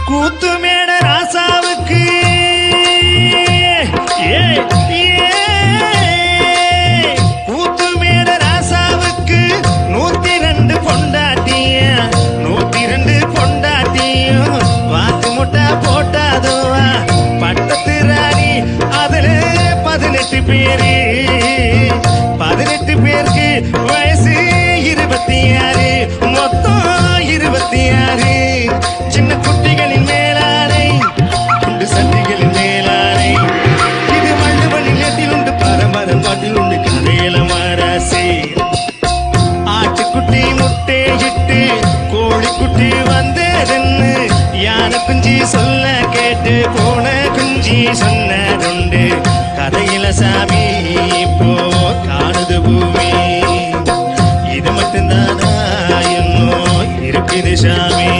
கூத்து மேட ராசாவுக்கு கூத்து மேட ராசாவுக்கு 102 பொண்டாட்டிய 102 பொண்டாட்டியும் வாக்கு முட்டா போட்டாதுவா பட்டத்து ராணி அதுல 18 பேரு 18 பேருக்கு வயசு 26 மொத்தம் 26 சின்ன குட்டிகளின் மேலானை குண்டு சட்டிகளின் மேலானை இது மண்ணுமணி நேட்டில் உண்டு பரம்பரம் பாட்டில் உண்டு கதையில மாராசி ஆட்டுக்குட்டி முட்டையிட்டு கோழிக்குட்டி வந்ததென்னு யானை குஞ்சி சொல்ல கேட்டு போன குஞ்சி சொன்னதுண்டு கதையில சாமி இப்போ காணுது பூமி இது மட்டும்தானா இன்னும் இருக்குது சாமி